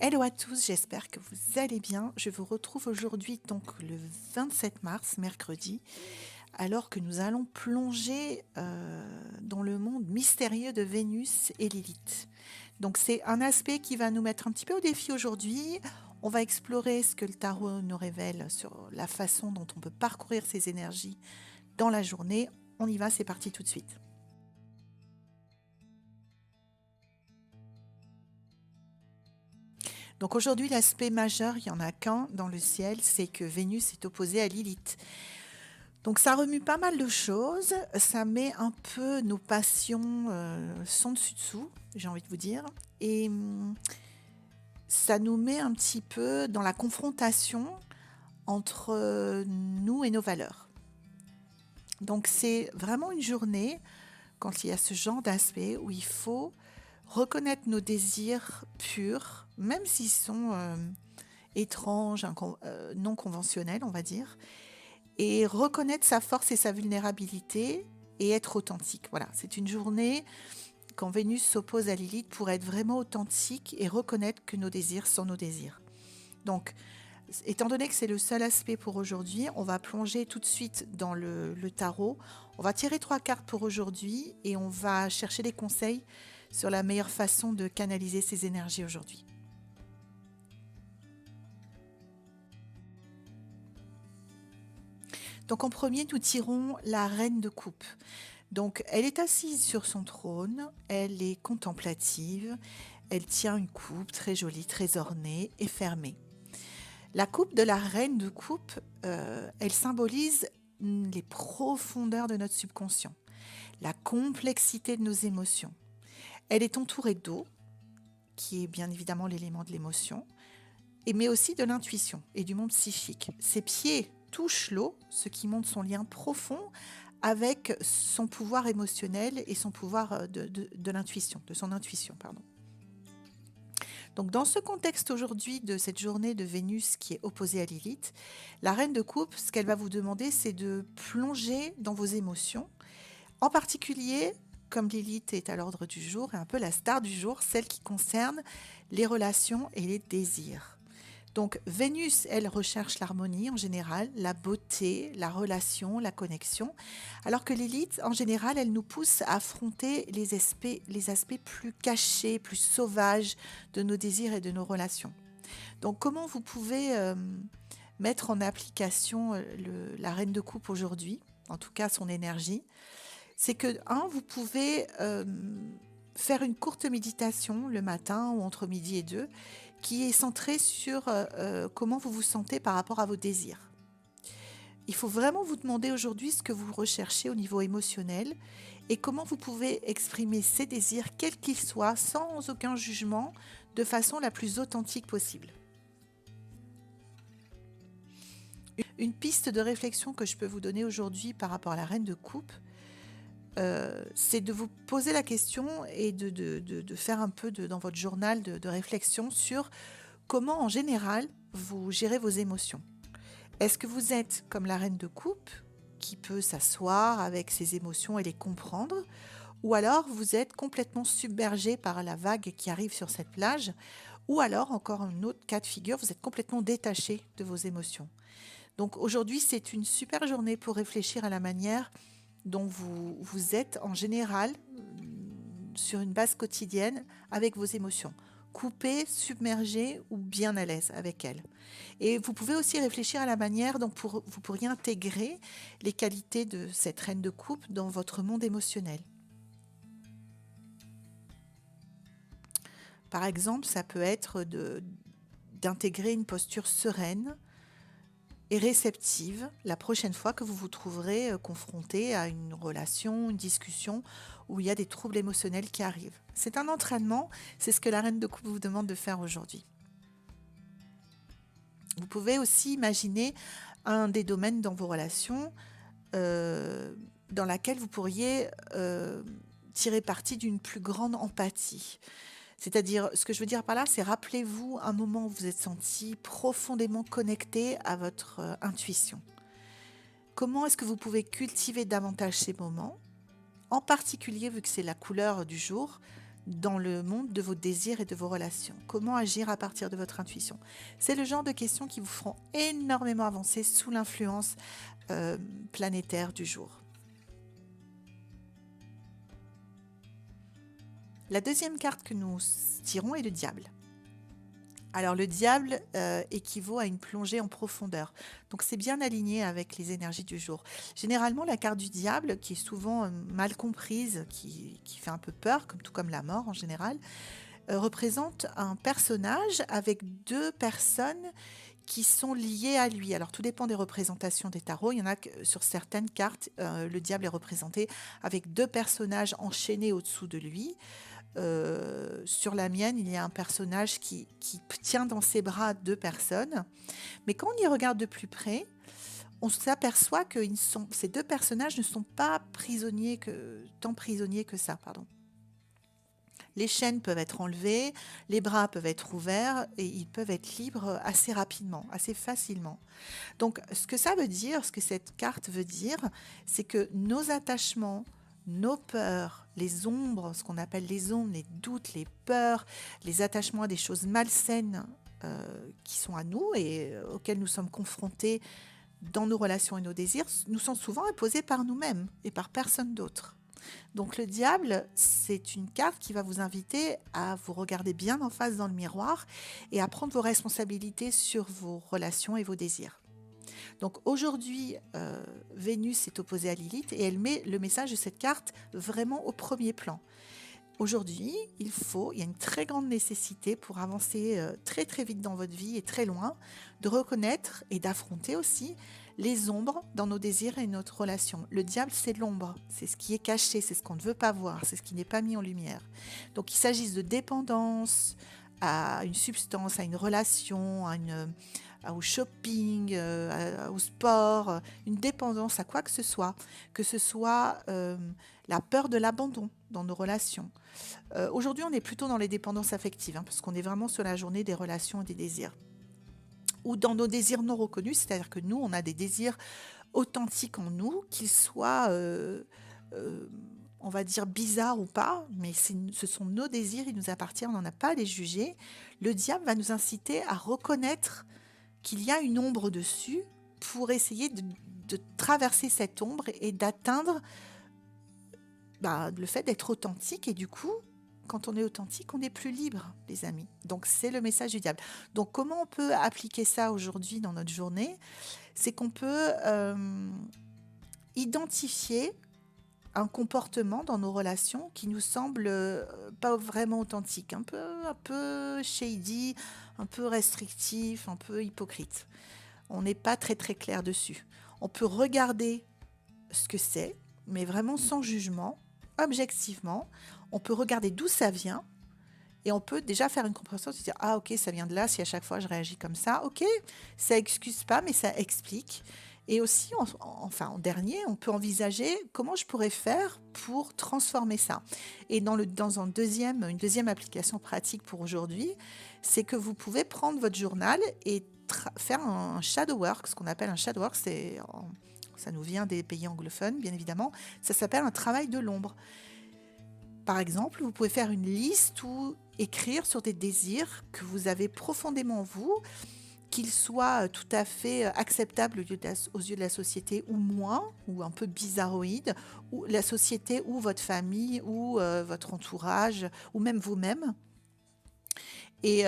Hello à tous, j'espère que vous allez bien. Je vous retrouve aujourd'hui donc le 27 mars, mercredi, alors que nous allons plonger dans le monde mystérieux de Vénus et Lilith. Donc c'est un aspect qui va nous mettre un petit peu au défi aujourd'hui. On va explorer ce que le tarot nous révèle sur la façon dont on peut parcourir ces énergies dans la journée. On y va, c'est parti tout de suite. Donc aujourd'hui, l'aspect majeur, il n'y en a qu'un dans le ciel, c'est que Vénus est opposée à Lilith. Donc ça remue pas mal de choses, ça met un peu nos passions sans dessus-dessous, j'ai envie de vous dire, et ça nous met un petit peu dans la confrontation entre nous et nos valeurs. Donc c'est vraiment une journée, quand il y a ce genre d'aspect, où il faut reconnaître nos désirs purs, même s'ils sont étranges, non conventionnels, on va dire, et reconnaître sa force et sa vulnérabilité et être authentique. Voilà, c'est une journée quand Vénus s'oppose à Lilith pour être vraiment authentique et reconnaître que nos désirs sont nos désirs. Donc, étant donné que c'est le seul aspect pour aujourd'hui, on va plonger tout de suite dans le tarot. On va tirer 3 cartes pour aujourd'hui et on va chercher des conseils sur la meilleure façon de canaliser ces énergies aujourd'hui. Donc en premier, nous tirons la reine de coupe. Donc elle est assise sur son trône, elle est contemplative, elle tient une coupe très jolie, très ornée et fermée. La coupe de la reine de coupe, elle symbolise les profondeurs de notre subconscient, la complexité de nos émotions. Elle est entourée d'eau, qui est bien évidemment l'élément de l'émotion, mais aussi de l'intuition et du monde psychique. Ses pieds touchent l'eau, ce qui montre son lien profond avec son pouvoir émotionnel et son pouvoir de l'intuition, de son intuition, pardon. Donc dans ce contexte aujourd'hui de cette journée de Vénus qui est opposée à Lilith, la reine de coupe, ce qu'elle va vous demander, c'est de plonger dans vos émotions. En particulier, comme Lilith est à l'ordre du jour et un peu la star du jour, celle qui concerne les relations et les désirs. Donc Vénus, elle recherche l'harmonie en général, la beauté, la relation, la connexion, alors que Lilith, en général, elle nous pousse à affronter les aspects plus cachés, plus sauvages de nos désirs et de nos relations. Donc comment vous pouvez mettre en application la reine de coupe aujourd'hui, en tout cas son énergie, c'est que, vous pouvez faire une courte méditation le matin ou entre midi et deux, qui est centrée sur comment vous vous sentez par rapport à vos désirs. Il faut vraiment vous demander aujourd'hui ce que vous recherchez au niveau émotionnel et comment vous pouvez exprimer ces désirs, quels qu'ils soient, sans aucun jugement, de façon la plus authentique possible. Une piste de réflexion que je peux vous donner aujourd'hui par rapport à la reine de coupe, c'est de vous poser la question et de faire un peu dans votre journal de réflexion sur comment en général vous gérez vos émotions. Est-ce que vous êtes comme la reine de coupe qui peut s'asseoir avec ses émotions et les comprendre, ou alors vous êtes complètement submergé par la vague qui arrive sur cette plage, ou alors encore un autre cas de figure, vous êtes complètement détaché de vos émotions. Donc aujourd'hui c'est une super journée pour réfléchir à la manière dont vous êtes en général sur une base quotidienne avec vos émotions. Coupé, submergé ou bien à l'aise avec elles. Et vous pouvez aussi réfléchir à la manière dont vous pourriez intégrer les qualités de cette reine de coupe dans votre monde émotionnel. Par exemple, ça peut être d'intégrer une posture sereine et réceptive la prochaine fois que vous vous trouverez confronté à une relation, une discussion où il y a des troubles émotionnels qui arrivent. C'est un entraînement, c'est ce que la reine de coupe vous demande de faire aujourd'hui. Vous pouvez aussi imaginer un des domaines dans vos relations dans laquelle vous pourriez tirer parti d'une plus grande empathie. C'est-à-dire, ce que je veux dire par là, c'est rappelez-vous un moment où vous êtes senti profondément connecté à votre intuition. Comment est-ce que vous pouvez cultiver davantage ces moments? En particulier, vu que c'est la couleur du jour, dans le monde de vos désirs et de vos relations? Comment agir à partir de votre intuition? C'est le genre de questions qui vous feront énormément avancer sous l'influence euh, planétaire du jour. La deuxième carte que nous tirons est le diable. Alors le diable équivaut à une plongée en profondeur. Donc c'est bien aligné avec les énergies du jour. Généralement la carte du diable, qui est souvent mal comprise, qui fait un peu peur, tout comme la mort en général, représente un personnage avec deux personnes qui sont liées à lui. Alors tout dépend des représentations des tarots. Il y en a que sur certaines cartes, le diable est représenté avec deux personnages enchaînés au-dessous de lui. Sur la mienne, il y a un personnage qui tient dans ses bras deux personnes. Mais quand on y regarde de plus près, on s'aperçoit que ces deux personnages ne sont pas tant prisonniers que ça. Pardon. Les chaînes peuvent être enlevées, les bras peuvent être ouverts et ils peuvent être libres assez rapidement, assez facilement. Donc, ce que ça veut dire, ce que cette carte veut dire, c'est que nos attachements, nos peurs, les ombres, ce qu'on appelle les ombres, les doutes, les peurs, les attachements à des choses malsaines qui sont à nous et auxquelles nous sommes confrontés dans nos relations et nos désirs, nous sont souvent imposés par nous-mêmes et par personne d'autre. Donc le diable, c'est une carte qui va vous inviter à vous regarder bien en face dans le miroir et à prendre vos responsabilités sur vos relations et vos désirs. Donc aujourd'hui, Vénus est opposée à Lilith et elle met le message de cette carte vraiment au premier plan. Aujourd'hui, il y a une très grande nécessité pour avancer très très vite dans votre vie et très loin, de reconnaître et d'affronter aussi les ombres dans nos désirs et notre relation. Le diable, c'est l'ombre, c'est ce qui est caché, c'est ce qu'on ne veut pas voir, c'est ce qui n'est pas mis en lumière. Donc qu'il s'agisse de dépendance à une substance, à une relation, au shopping, au sport, une dépendance à quoi que ce soit la peur de l'abandon dans nos relations. Aujourd'hui, on est plutôt dans les dépendances affectives, parce qu'on est vraiment sur la journée des relations et des désirs. Ou dans nos désirs non reconnus, c'est-à-dire que nous, on a des désirs authentiques en nous, qu'ils soient, on va dire, bizarres ou pas, mais ce sont nos désirs, il nous appartient, on n'en a pas à les juger. Le diable va nous inciter à reconnaître qu'il y a une ombre dessus pour essayer de traverser cette ombre et d'atteindre le fait d'être authentique. Et du coup, quand on est authentique, on est plus libre, les amis. Donc, c'est le message du diable. Donc, comment on peut appliquer ça aujourd'hui dans notre journée? C'est qu'on peut identifier un comportement dans nos relations qui nous semble pas vraiment authentique, un peu shady, un peu restrictif, un peu hypocrite. On n'est pas très très clair dessus. On peut regarder ce que c'est, mais vraiment sans jugement, objectivement. On peut regarder d'où ça vient et on peut déjà faire une compréhension, se dire ah ok, ça vient de là, si à chaque fois je réagis comme ça, ok, ça excuse pas mais ça explique. Et aussi, en dernier, on peut envisager comment je pourrais faire pour transformer ça. Et dans une deuxième application pratique pour aujourd'hui, c'est que vous pouvez prendre votre journal et faire un shadow work, ce qu'on appelle un shadow work, ça nous vient des pays anglophones, bien évidemment, ça s'appelle un travail de l'ombre. Par exemple, vous pouvez faire une liste ou écrire sur des désirs que vous avez profondément en vous, qu'ils soient tout à fait acceptables aux yeux de la société ou moins, ou un peu bizarroïdes, ou la société ou votre famille ou votre entourage, ou même vous-même. Et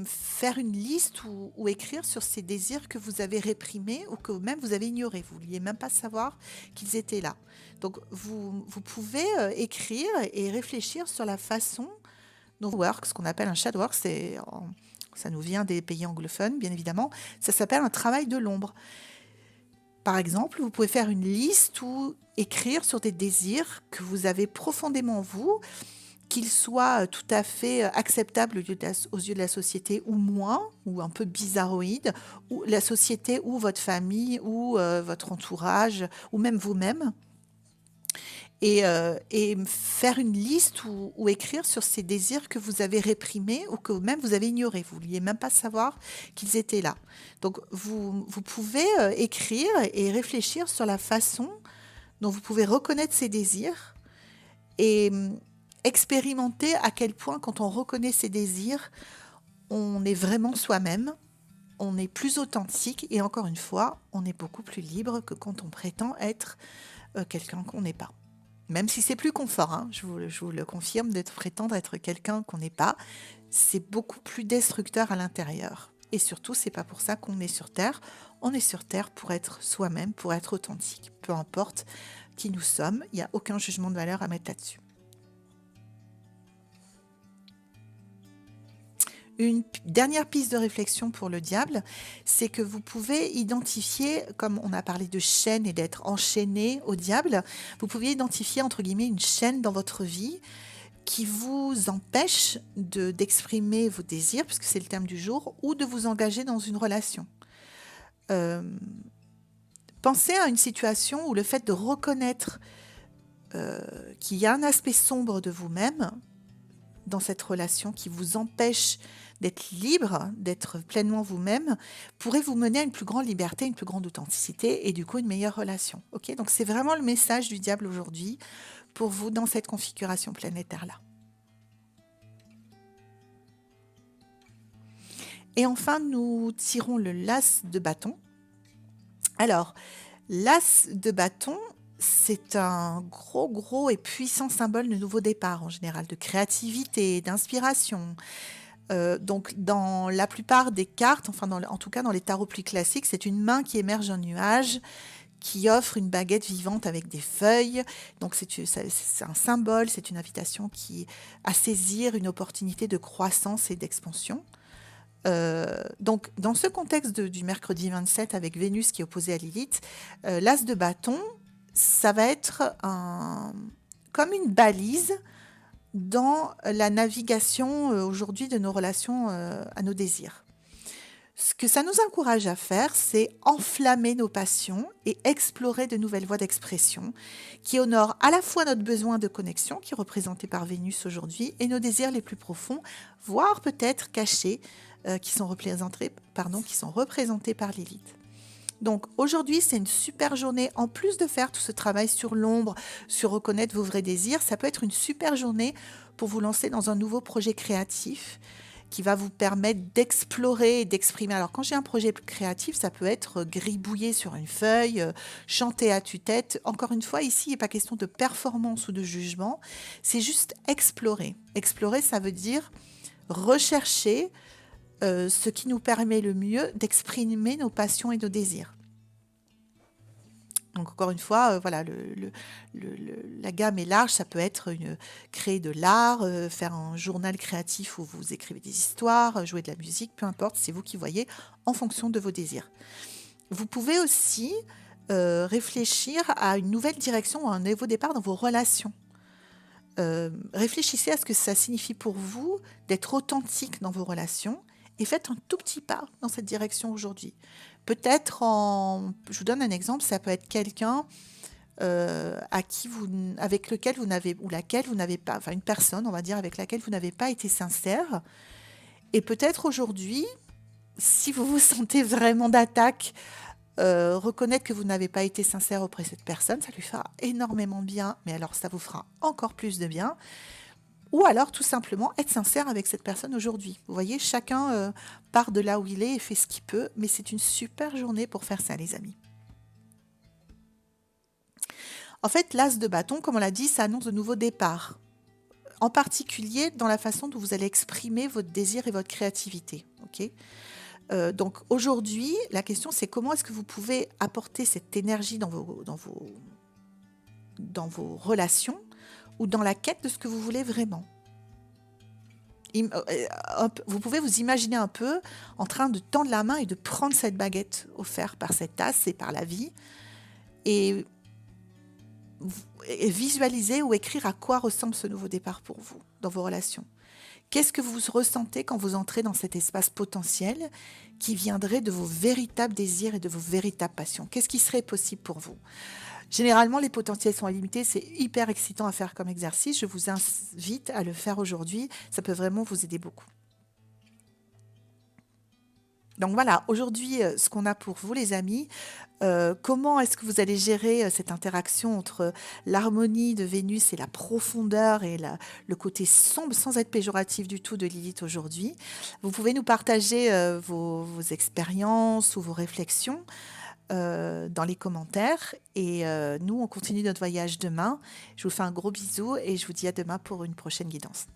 faire une liste ou écrire sur ces désirs que vous avez réprimés ou que même vous avez ignorés. Vous ne vouliez même pas savoir qu'ils étaient là. Donc, vous pouvez écrire et réfléchir sur la façon dont work, ce qu'on appelle un shadow work, ça nous vient des pays anglophones, bien évidemment, ça s'appelle un travail de l'ombre. Par exemple, vous pouvez faire une liste ou écrire sur des désirs que vous avez profondément en vous, qu'ils soient tout à fait acceptables aux yeux de la société ou moins, ou un peu bizarroïdes, ou la société ou votre famille ou votre entourage, ou même vous-même. Et faire une liste ou écrire sur ces désirs que vous avez réprimés ou que même vous avez ignorés. Vous ne vouliez même pas savoir qu'ils étaient là. Donc, vous pouvez écrire et réfléchir sur la façon dont vous pouvez reconnaître ces désirs et expérimenter à quel point quand on reconnaît ses désirs, on est vraiment soi-même, on est plus authentique et encore une fois, on est beaucoup plus libre que quand on prétend être quelqu'un qu'on n'est pas. Même si c'est plus confort, hein, je vous le confirme, de prétendre être quelqu'un qu'on n'est pas, c'est beaucoup plus destructeur à l'intérieur. Et surtout, c'est pas pour ça qu'on est sur Terre. On est sur Terre pour être soi-même, pour être authentique. Peu importe qui nous sommes, il n'y a aucun jugement de valeur à mettre là-dessus. Une dernière piste de réflexion pour le diable, c'est que vous pouvez identifier, comme on a parlé de chaîne et d'être enchaîné au diable, vous pouvez identifier entre guillemets une chaîne dans votre vie qui vous empêche d'exprimer vos désirs, puisque c'est le thème du jour, ou de vous engager dans une relation. Euh, Pensez à une situation où le fait de reconnaître qu'il y a un aspect sombre de vous-même dans cette relation qui vous empêche d'être libre, d'être pleinement vous-même, pourrait vous mener à une plus grande liberté, une plus grande authenticité et du coup une meilleure relation. Ok, donc c'est vraiment le message du diable aujourd'hui pour vous dans cette configuration planétaire-là. Et enfin, nous tirons le las de bâton. Alors, l'as de bâton, c'est un gros et puissant symbole de nouveau départ en général, de créativité, d'inspiration. Donc, dans la plupart des cartes, enfin, en tout cas dans les tarots plus classiques, c'est une main qui émerge d'un nuage, qui offre une baguette vivante avec des feuilles. Donc, c'est un symbole, c'est une invitation à saisir une opportunité de croissance et d'expansion. Donc, dans ce contexte du mercredi 27 avec Vénus qui est opposée à Lilith, l'as de bâton, ça va être comme une balise dans la navigation aujourd'hui de nos relations à nos désirs. Ce que ça nous encourage à faire, c'est enflammer nos passions et explorer de nouvelles voies d'expression qui honorent à la fois notre besoin de connexion, qui est représenté par Vénus aujourd'hui, et nos désirs les plus profonds, voire peut-être cachés, qui sont représentés par Lilith. Donc aujourd'hui, c'est une super journée. En plus de faire tout ce travail sur l'ombre, sur reconnaître vos vrais désirs, ça peut être une super journée pour vous lancer dans un nouveau projet créatif qui va vous permettre d'explorer et d'exprimer. Alors quand j'ai un projet créatif, ça peut être gribouiller sur une feuille, chanter à tue-tête. Encore une fois, ici, il n'est pas question de performance ou de jugement, c'est juste explorer. Explorer, ça veut dire rechercher ce qui nous permet le mieux d'exprimer nos passions et nos désirs. Donc encore une fois, voilà, la gamme est large, ça peut être créer de l'art, faire un journal créatif où vous écrivez des histoires, jouer de la musique, peu importe, c'est vous qui voyez en fonction de vos désirs. Vous pouvez aussi réfléchir à une nouvelle direction ou à un nouveau départ dans vos relations. Réfléchissez à ce que ça signifie pour vous d'être authentique dans vos relations et faites un tout petit pas dans cette direction aujourd'hui. Peut-être je vous donne un exemple, ça peut être quelqu'un avec lequel vous n'avez, ou laquelle vous n'avez pas, enfin une personne, on va dire, avec laquelle vous n'avez pas été sincère. Et peut-être aujourd'hui, si vous vous sentez vraiment d'attaque, reconnaître que vous n'avez pas été sincère auprès de cette personne, ça lui fera énormément de bien, mais alors ça vous fera encore plus de bien. Ou alors tout simplement être sincère avec cette personne aujourd'hui. Vous voyez, chacun part de là où il est et fait ce qu'il peut, mais c'est une super journée pour faire ça, les amis. En fait, l'as de bâton, comme on l'a dit, ça annonce de nouveaux départs. En particulier dans la façon dont vous allez exprimer votre désir et votre créativité. Okay, donc aujourd'hui, la question c'est comment est-ce que vous pouvez apporter cette énergie dans vos relations ou dans la quête de ce que vous voulez vraiment. Vous pouvez vous imaginer un peu en train de tendre la main et de prendre cette baguette offerte par cette tasse et par la vie et visualiser ou écrire à quoi ressemble ce nouveau départ pour vous dans vos relations. Qu'est-ce que vous ressentez quand vous entrez dans cet espace potentiel qui viendrait de vos véritables désirs et de vos véritables passions? Qu'est-ce qui serait possible pour vous? Généralement, les potentiels sont illimités. C'est hyper excitant à faire comme exercice. Je vous invite à le faire aujourd'hui. Ça peut vraiment vous aider beaucoup. Donc voilà, aujourd'hui, ce qu'on a pour vous les amis, comment est-ce que vous allez gérer, cette interaction entre l'harmonie de Vénus et la profondeur et le côté sombre, sans être péjoratif du tout, de Lilith aujourd'hui? Vous pouvez nous partager, vos expériences ou vos réflexions, dans les commentaires et nous, on continue notre voyage demain. Je vous fais un gros bisou et je vous dis à demain pour une prochaine guidance.